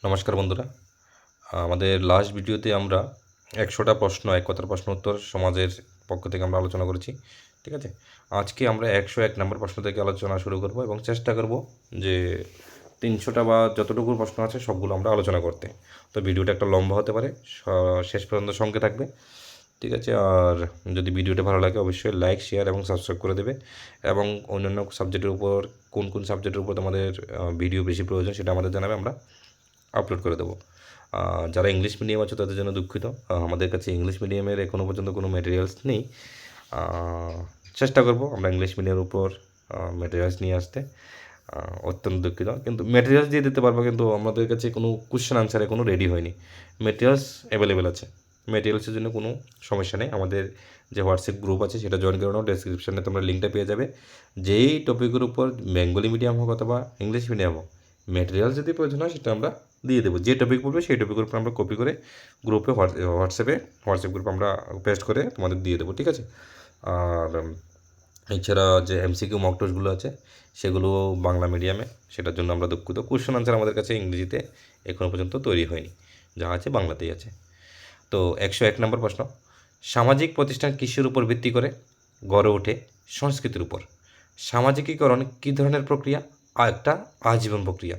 নমস্কার বন্ধুরা। আমাদের লাস্ট ভিডিওতে আমরা ১০০টা প্রশ্ন, এক কথার প্রশ্ন উত্তর সমাজের পক্ষ থেকে আমরা আলোচনা করেছি। ঠিক আছে, আজকে আমরা ১০১ নম্বর প্রশ্ন থেকে আলোচনা শুরু করব এবং চেষ্টা করব যে ৩০০টা বা যতটুকু প্রশ্ন আছে সবগুলো আমরা আলোচনা করতে। তো ভিডিওটা একটা লম্বা হতে পারে, শেষ পর্যন্ত সঙ্গে থাকবে। ঠিক আছে, আর যদি ভিডিওটা ভালো লাগে অবশ্যই লাইক, শেয়ার এবং সাবস্ক্রাইব করে দেবে। এবং অন্যান্য সাবজেক্টের উপর কোন কোন সাবজেক্টের উপর তোমাদের ভিডিও বেশি প্রয়োজন সেটা আমাদের জানাবে, আমরা আপলোড করে দেবো। যারা ইংলিশ মিডিয়াম আছে তাদের জন্য দুঃখিত, আমাদের কাছে ইংলিশ মিডিয়ামের এখনও পর্যন্ত কোনো ম্যাটেরিয়ালস নেই। চেষ্টা করব আমরা ইংলিশ মিডিয়ামের উপর ম্যাটেরিয়ালস নিয়ে আসতে। অত্যন্ত দুঃখিত, কিন্তু ম্যাটেরিয়ালস দিয়ে দিতে পারবো, কিন্তু আমাদের কাছে কোনো কোশ্চেন আনসারে কোনো রেডি হয়নি। ম্যাটেরিয়ালস অ্যাভেলেবেল আছে, ম্যাটেরিয়ালসের জন্য কোনো সমস্যা নেই। আমাদের যে হোয়াটসঅ্যাপ গ্রুপ আছে সেটা জয়েন করে নাও, ডেসক্রিপশানে তোমরা লিঙ্কটা পেয়ে যাবে। যেই টপিকের উপর বেঙ্গলি মিডিয়াম হোক অথবা ইংলিশ মিডিয়াম হোক, ম্যাটেরিয়ালস যদি প্রয়োজন হয় সেটা আমরা দিয়ে দেবো। যে টপিক বলবে সেই টপিকের উপর আমরা কপি করে গ্রুপে হোয়াটসঅ্যাপ গ্রুপে আমরা পেস্ট করে তোমাদের দিয়ে দেবো। ঠিক আছে, আর এছাড়া যে এমসিকিউ মক টেস্টগুলো আছে সেগুলো বাংলা মিডিয়ামে, সেটার জন্য আমরা দুঃখিত। কোশ্চেন আনসার আমাদের কাছে ইংরেজিতে এখনও পর্যন্ত তৈরি হয়নি, যা আছে বাংলাতেই আছে। তো ১০১ নম্বর প্রশ্ন, সামাজিক প্রতিষ্ঠান কিসের উপর ভিত্তি করে গড়ে ওঠে? সংস্কৃতির উপর। সামাজিকীকরণ কী ধরনের প্রক্রিয়া? একটা আজীবন প্রক্রিয়া।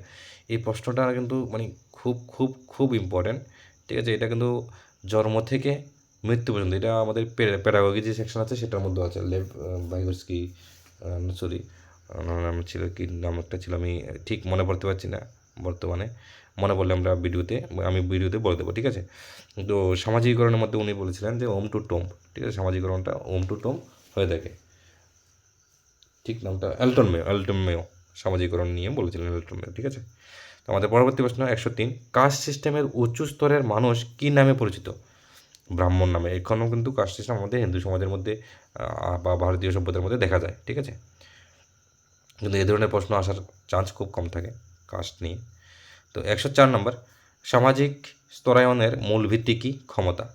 এই প্রশ্নটা কিন্তু খুব খুব খুব ইম্পর্ট্যান্ট। ঠিক আছে, এটা কিন্তু জন্ম থেকে মৃত্যু পর্যন্ত, এটা আমাদের প্যাডাগজি যে সেকশন আছে সেটার মধ্যে আছে। ভাইগোরস্কি, সরি, নাম ছিল কি, নাম একটা ছিল, আমি ঠিক মনে পড়তে পারছি না বর্তমানে। মনে পড়লে আমি ভিডিওতে বলে দেবো। ঠিক আছে, তো সামাজিকীকরণের মধ্যে উনি বলেছিলেন যে ওম টু টোম। ঠিক আছে, সামাজিকীকরণটা ওম টু টোম হয়ে থাকে। ঠিক নামটা অ্যালটন মেও সামাজিকীকরণ নিয়ে বলেছিলেন, অ্যালটন মেও। ঠিক আছে, তো আমাদের পরবর্তী প্রশ্ন ১০৩, কাস্ট সিস্টেমের উচ্চ স্তরের মানুষ কী নামে পরিচিত? ব্রাহ্মণ নামে। এখনও কিন্তু কাস্ট সিস্টেম আমাদের হিন্দু সমাজের মধ্যে বা ভারতীয় সভ্যতার মধ্যে দেখা যায়। ঠিক আছে, কিন্তু এই ধরনের প্রশ্ন আসার চান্স খুব কম থাকে কাস্ট নিয়ে। তো ১০৪ নম্বর, সামাজিক স্তরায়নের মূল ভিত্তি কী? ক্ষমতা।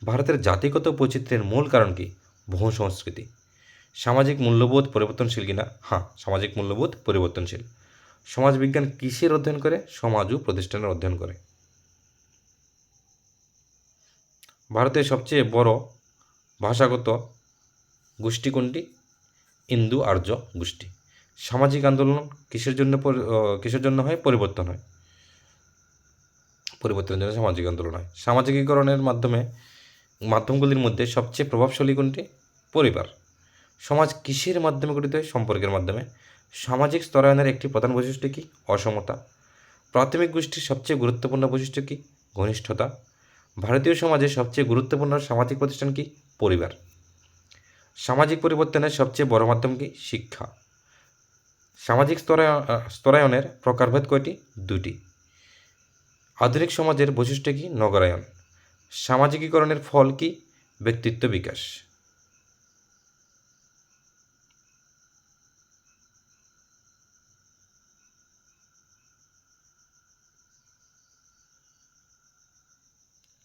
ভারতের জাতিগত বৈচিত্র্যের মূল কারণ কী? বহু সংস্কৃতি। সামাজিক মূল্যবোধ পরিবর্তনশীল কিনা? হ্যাঁ, সামাজিক মূল্যবোধ পরিবর্তনশীল। সমাজবিজ্ঞান কিসের অধ্যয়ন করে? সমাজ ও প্রতিষ্ঠানের অধ্যয়ন করে। ভারতের সবচেয়ে বড় ভাষাগত গোষ্ঠী কোনটি? ইন্দো আর্য গোষ্ঠী। সামাজিক আন্দোলন কিসের জন্য হয়? পরিবর্তন হয়, পরিবর্তনের জন্য সামাজিক আন্দোলন হয়। সামাজিকীকরণের মাধ্যমগুলির মধ্যে সবচেয়ে প্রভাবশালী কোনটি? পরিবার। সমাজ কিসের মাধ্যমে গঠিত হয়? সম্পর্কের মাধ্যমে। সামাজিক স্তরায়নের একটি প্রধান বৈশিষ্ট্য কী? অসমতা। প্রাথমিক গোষ্ঠীর সবচেয়ে গুরুত্বপূর্ণ বৈশিষ্ট্য কী? ঘনিষ্ঠতা। ভারতীয় সমাজে সবচেয়ে গুরুত্বপূর্ণ সামাজিক প্রতিষ্ঠান কী? পরিবার। সামাজিক পরিবর্তনের সবচেয়ে বড় মাধ্যম কী? শিক্ষা। সামাজিক স্তরায়নের প্রকারভেদ কয়টি? দুটি। আধুনিক সমাজের বৈশিষ্ট্য কী? নগরায়ন। সামাজিকীকরণের ফল কী? ব্যক্তিত্ব বিকাশ।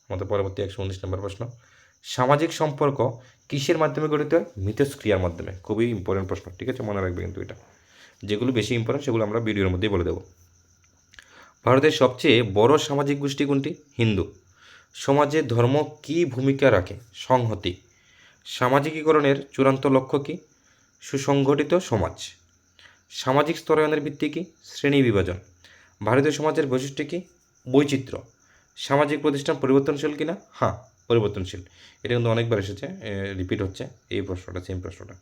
আমাদের পরবর্তী ১১৯ নম্বর প্রশ্ন, সামাজিক সম্পর্ক কিসের মাধ্যমে গঠিত হয়? মিথস্ক্রিয়ার মাধ্যমে। খুবই ইম্পর্টেন্ট প্রশ্ন। ঠিক আছে, মনে রাখবে কিন্তু এটা। যেগুলো বেশি ইম্পর্টেন্ট সেগুলো আমরা ভিডিওর মধ্যেই বলে দেবো। ভারতের সবচেয়ে বড় সামাজিক গোষ্ঠী কোনটি? হিন্দু। সমাজে ধর্ম কী ভূমিকা রাখে? সংহতি। সামাজিকীকরণের চূড়ান্ত লক্ষ্য কী? সুসংগঠিত সমাজ। সামাজিক স্তরায়নের ভিত্তি কী? শ্রেণী বিভাজন। ভারতীয় সমাজের বৈশিষ্ট্য কী? বৈচিত্র্য। সামাজিক প্রতিষ্ঠান পরিবর্তনশীল কিনা? হ্যাঁ, পরিবর্তনশীল। এটা কিন্তু অনেকবার এসেছে, রিপিট হচ্ছে এই প্রশ্নটা, সেম প্রশ্নটা।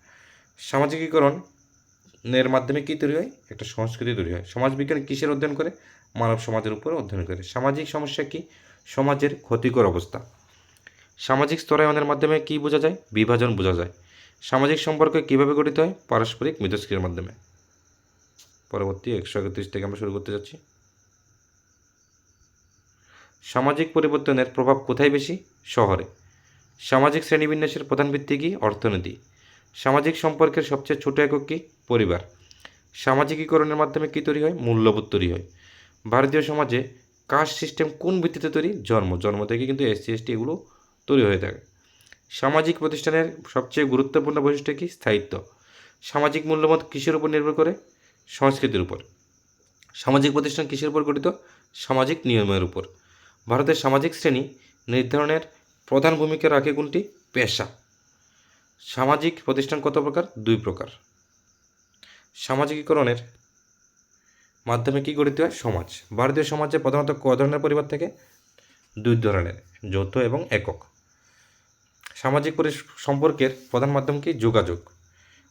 সামাজিকীকরণের মাধ্যমে কী তৈরি হয়? একটা সংস্কৃতি তৈরি হয়। সমাজবিজ্ঞান কিসের অধ্যয়ন করে? মানব সমাজের উপর অধ্যয়ন করে। সামাজিক সমস্যা কী? সমাজের ক্ষতিকর অবস্থা। সামাজিক স্তরায়নের মাধ্যমে কী বোঝা যায়? বিভাজন বোঝা যায়। সামাজিক সম্পর্ক কীভাবে গঠিত হয়? পারস্পরিক মিথস্ক্রিয়ার মাধ্যমে। পরবর্তী ১৩১ থেকে আমরা শুরু করতে যাচ্ছি। সামাজিক পরিবর্তনের প্রভাব কোথায় বেশি? শহরে। সামাজিক শ্রেণীবিন্যাসের প্রধান ভিত্তি কী? অর্থনীতি। সামাজিক সম্পর্কের সবচেয়ে ছোট একক কী? পরিবার। সামাজিকীকরণের মাধ্যমে কী তৈরি হয়? মূল্যবোধ তৈরি হয়। ভারতীয় সমাজে কাস্ট সিস্টেম কোন ভিত্তিতে তৈরি? জন্ম থেকে কিন্তু এসসি এসটি এগুলো তৈরি হয়ে থাকে। সামাজিক প্রতিষ্ঠানের সবচেয়ে গুরুত্বপূর্ণ বৈশিষ্ট্য কী? স্থায়িত্ব। সামাজিক মূল্যবোধ কিসের উপর নির্ভর করে? সংস্কৃতির উপর। সামাজিক প্রতিষ্ঠান কিসের উপর গঠিত? সামাজিক নিয়মের উপর। ভারতের সামাজিক শ্রেণী নির্ধারণের প্রধান ভূমিকা রাখে কোনটি? পেশা। সামাজিক প্রতিষ্ঠান কত প্রকার? 2 প্রকার। সামাজিকীকরণের মাধ্যমে কি গঠিত হয়? সমাজ। ভারতীয় সমাজে প্রধানত ক ধরনের পরিবার থেকে? 2 ধরনের, যৌথ এবং একক। সামাজিক সম্পর্কের প্রধান মাধ্যম কি? যোগাযোগ।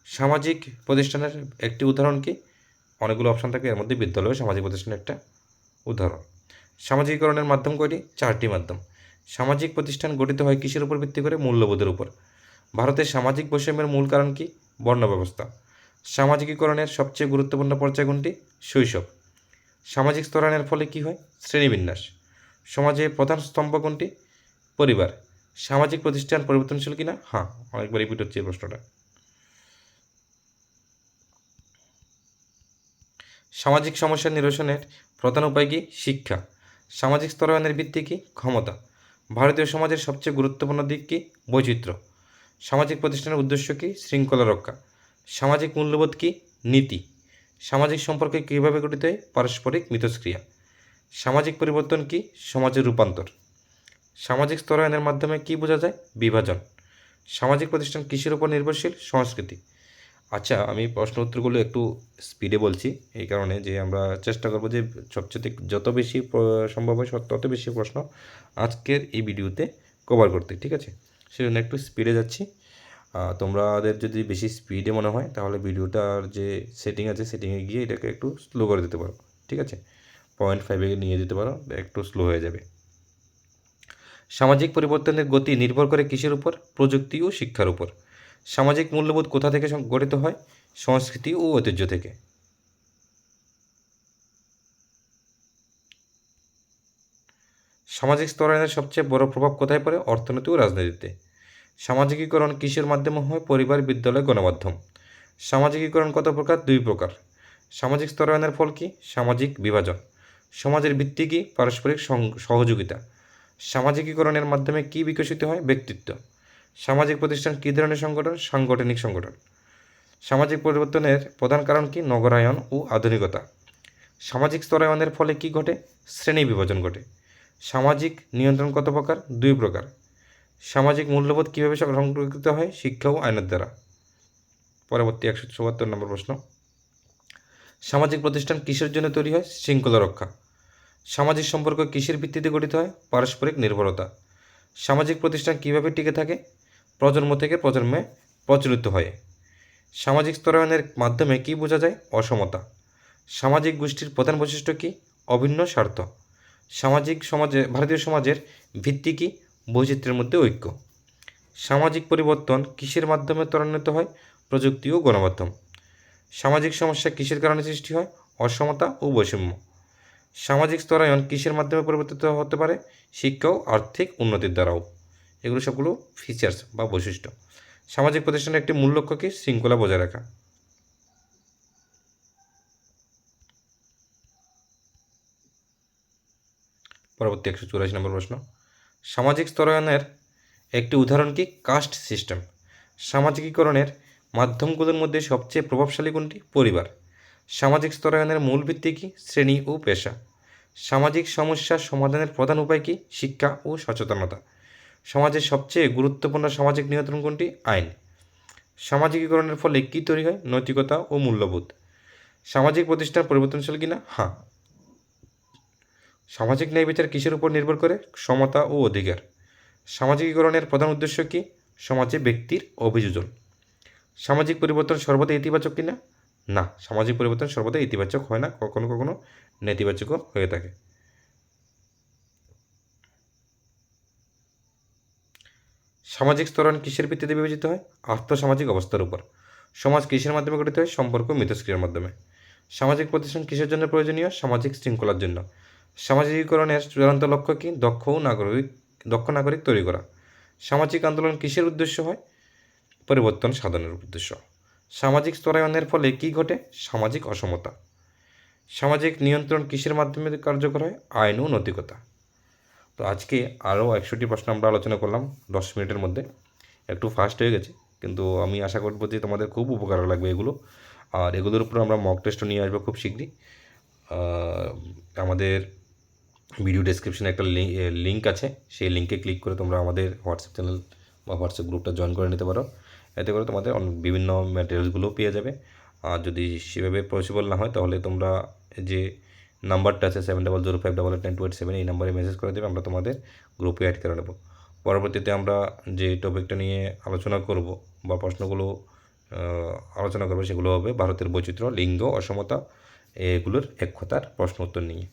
সামাজিক প্রতিষ্ঠানের একটি উদাহরণ কি? অনেকগুলো অপশান থাকে, এর মধ্যে বিদ্যালয় সামাজিক প্রতিষ্ঠানের একটা উদাহরণ। সামাজিকীকরণের মাধ্যম কয়টি? 4টি মাধ্যম। সামাজিক প্রতিষ্ঠান গঠিত হয় কিসের উপর ভিত্তি করে? মূল্যবোধের উপর। ভারতের সামাজিক বৈষম্যের মূল কারণ কি? বর্ণ ব্যবস্থা। সামাজিকীকরণের সবচেয়ে গুরুত্বপূর্ণ পর্যায় কোনটি? শৈশব। সামাজিক স্তরায়নের ফলে কি হয়? শ্রেণীবিন্যাস। সমাজে প্রধান স্তম্ভ কোনটি? পরিবার। সামাজিক প্রতিষ্ঠান পরিবর্তনশীল কিনা? হ্যাঁ, অনেকবার রিপিট হচ্ছে এই প্রশ্নটা। সামাজিক সমস্যা নিরসনের প্রধান উপায় কি? শিক্ষা। সামাজিক স্তরায়নের ভিত্তি কি? ক্ষমতা। ভারতীয় সমাজের সবচেয়ে গুরুত্বপূর্ণ দিক কি? বৈচিত্র্য। সামাজিক প্রতিষ্ঠানের উদ্দেশ্য কি? শৃঙ্খলা রক্ষা। সামাজিক মূল্যবোধ কি? নীতি। সামাজিক সম্পর্কে কীভাবে গঠিত হয়? পারস্পরিক মিথস্ক্রিয়া। সামাজিক পরিবর্তন কি? সমাজের রূপান্তর। সামাজিক স্তরায়নের মাধ্যমে কি বোঝা যায়? বিভাজন। সামাজিক প্রতিষ্ঠান কিসের উপর নির্ভরশীল? সংস্কৃতি। আচ্ছা, আমি প্রশ্ন উত্তরগুলো একটু স্পিডে বলছি, এই কারণে যে আমরা চেষ্টা করবো যে সবচেয়ে যত বেশি সম্ভব হয় তত বেশি প্রশ্ন আজকের এই ভিডিওতে কভার করতে, ঠিক আছে? সেজন্য একটু স্পিডে যাচ্ছি। তোমাদের যদি বেশি স্পিডে মনে হয় তাহলে ভিডিওটার যে সেটিং আছে সেটিংয়ে গিয়ে এটাকে একটু স্লো করে দিতে পারো, ঠিক আছে? 0.5 নিয়ে দিতে পারো, একটু স্লো হয়ে যাবে। সামাজিক পরিবর্তনের গতি নির্ভর করে কিসের উপর? প্রযুক্তি ও শিক্ষার উপর। সামাজিক মূল্যবোধ কোথা থেকে গঠিত হয়? সংস্কৃতি ও ঐতিহ্য থেকে। সামাজিক স্তরায়নের সবচেয়ে বড় প্রভাব কোথায় পড়ে? অর্থনীতি ও রাজনীতিতে। সামাজিকীকরণ কিসের মাধ্যমে হয়? পরিবার, বিদ্যালয়, গণমাধ্যম। সামাজিকীকরণ কত প্রকার? 2 প্রকার। সামাজিক স্তরায়নের ফল কি? সামাজিক বিভাজন। সমাজের ভিত্তি কি? পারস্পরিক সহযোগিতা। সামাজিকীকরণের মাধ্যমে কি বিকশিত হয়? ব্যক্তিত্ব। সামাজিক প্রতিষ্ঠান কী ধরনের সংগঠন? সাংগঠনিক সংগঠন। সামাজিক পরিবর্তনের প্রধান কারণ কি? নগরায়ন ও আধুনিকতা। সামাজিক স্তরায়নের ফলে কি ঘটে? শ্রেণী বিভাজন ঘটে। সামাজিক নিয়ন্ত্রণ কত প্রকার? 2 প্রকার। সামাজিক মূল্যবোধ কীভাবে সংরক্ষিত হয়? শিক্ষা ও আইনের দ্বারা। পরবর্তী 174 নম্বর প্রশ্ন। সামাজিক প্রতিষ্ঠান কিসের জন্য তৈরি হয়? শৃঙ্খলা রক্ষা। সামাজিক সম্পর্ক কিসের ভিত্তিতে গঠিত হয়? পারস্পরিক নির্ভরতা। সামাজিক প্রতিষ্ঠান কীভাবে টিকে থাকে? প্রজন্ম থেকে প্রজন্মে প্রচলিত হয়। সামাজিক স্তরায়নের মাধ্যমে কি বোঝা যায়? অসমতা। সামাজিক গোষ্ঠীর প্রধান বৈশিষ্ট্য কি? অভিন্ন স্বার্থ। ভারতীয় সমাজের ভিত্তি কি? বৈচিত্র্যের মধ্যে ঐক্য। সামাজিক পরিবর্তন কিসের মাধ্যমে ত্বরান্বিত হয়? প্রযুক্তি ও গণমাধ্যম। সামাজিক সমস্যা কিসের কারণে সৃষ্টি হয়? অসমতা ও বৈষম্য। সামাজিক স্তরায়ন কিসের মাধ্যমে পরিবর্তিত হতে পারে? শিক্ষা ও আর্থিক উন্নতির দ্বারাও। এগুলো সবগুলো ফিচার্স বা বৈশিষ্ট্য। সামাজিক প্রতিষ্ঠানের একটি মূল লক্ষ্য কি? শৃঙ্খলা বজায় রাখা। পরবর্তী 184 নম্বর প্রশ্ন। সামাজিক স্তরায়নের একটি উদাহরণ কি? Caste system. সামাজিকীকরণের মাধ্যমগুলোর মধ্যে সবচেয়ে প্রভাবশালী কোনটি? পরিবার। সামাজিক স্তরায়নের মূল ভিত্তি কি? শ্রেণী ও পেশা। সামাজিক সমস্যা সমাধানের প্রধান উপায় কি? শিক্ষা ও সচেতনতা। সমাজের সবচেয়ে গুরুত্বপূর্ণ সামাজিক নিয়ন্ত্রণ কোনটি? আইন। সামাজিকীকরণের ফলে কী তৈরি হয়? নৈতিকতা ও মূল্যবোধ। সামাজিক প্রতিষ্ঠান পরিবর্তনশীল কিনা? হ্যাঁ। সামাজিক ন্যায় বিচার কিসের উপর নির্ভর করে? সমতা ও অধিকার। সামাজিকীকরণের প্রধান উদ্দেশ্য কি? সমাজে ব্যক্তির অভিযোজন। সামাজিক পরিবর্তন সর্বদা ইতিবাচক কিনা? না, সামাজিক পরিবর্তন সর্বদা ইতিবাচক হয় না, কখনো কখনো নেতিবাচকও হয়ে থাকে। সামাজিক স্তরায়ন কিসের ভিত্তিতে বিবেচিত হয়? আর্থসামাজিক অবস্থার উপর। সমাজ কিসের মাধ্যমে গঠিত হয়? সম্পর্ক মিথস্ক্রিয়ার মাধ্যমে। সামাজিক প্রতিষ্ঠান কিসের জন্য প্রয়োজনীয়? সামাজিক শৃঙ্খলার জন্য। সামাজিকীকরণের চূড়ান্ত লক্ষ্য কি? দক্ষ নাগরিক তৈরি করা। সামাজিক আন্দোলন কিসের উদ্দেশ্য হয়? পরিবর্তন সাধনের উদ্দেশ্য। সামাজিক স্তরায়নের ফলে কি ঘটে? সামাজিক অসমতা। সামাজিক নিয়ন্ত্রণ কিসের মাধ্যমে কার্যকর হয়? আইন ও নৈতিকতা। তো আজকে আরও 100টি প্রশ্ন আমরা আলোচনা করলাম 10 মিনিটের মধ্যে। একটু ফাস্ট হয়ে গেছে, কিন্তু আমি আশা করব যে তোমাদের খুব উপকার লাগবে এগুলো। আর এগুলোর উপর আমরা মক টেস্টও নিয়ে আসবো খুব শীঘ্রই। আমাদের ভিডিও ডেসক্রিপশনে একটা লিঙ্ক আছে, সেই লিঙ্কে ক্লিক করে তোমরা আমাদের হোয়াটসঅ্যাপ চ্যানেল বা হোয়াটসঅ্যাপ গ্রুপটা জয়েন করে নিতে পারো। এতে করে তোমাদের বিভিন্ন ম্যাটেরিয়ালসগুলোও পেয়ে যাবে। আর যদি সেভাবে পসিবল না হয় তাহলে তোমরা যে নাম্বারটা আছে 7005889287 এই নাম্বারে মেসেজ করে দেবে, আমরা তোমাদের গ্রুপে অ্যাড করে নেব। পরবর্তীতে আমরা যে টপিকটা নিয়ে আলোচনা করব বা প্রশ্নগুলো আলোচনা করবো সেগুলো হবে ভারতের বৈচিত্র্য, লিঙ্গ, অসমতা, এগুলোর এক কথার প্রশ্ন উত্তর নিয়ে।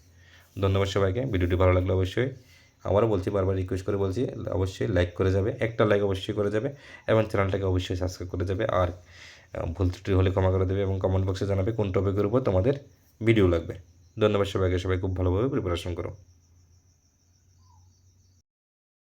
ধন্যবাদ সবাইকে। ভিডিওটি ভালো লাগলে অবশ্যই, আবারও বলছি, বারবার রিকোয়েস্ট করে বলছি, অবশ্যই লাইক করে যাবে, একটা লাইক অবশ্যই করে যাবে এবং চ্যানেলটাকে অবশ্যই সাবস্ক্রাইব করে যাবে। আর ভুল ত্রুটি হলে ক্ষমা করে দেবে এবং কমেন্ট বক্সে জানাবে কোন টপিকের উপর তোমাদের ভিডিও লাগবে। ধন্যবাদ সবাইকে। সবাই খুব ভালোভাবে প্রিপারেশন করো।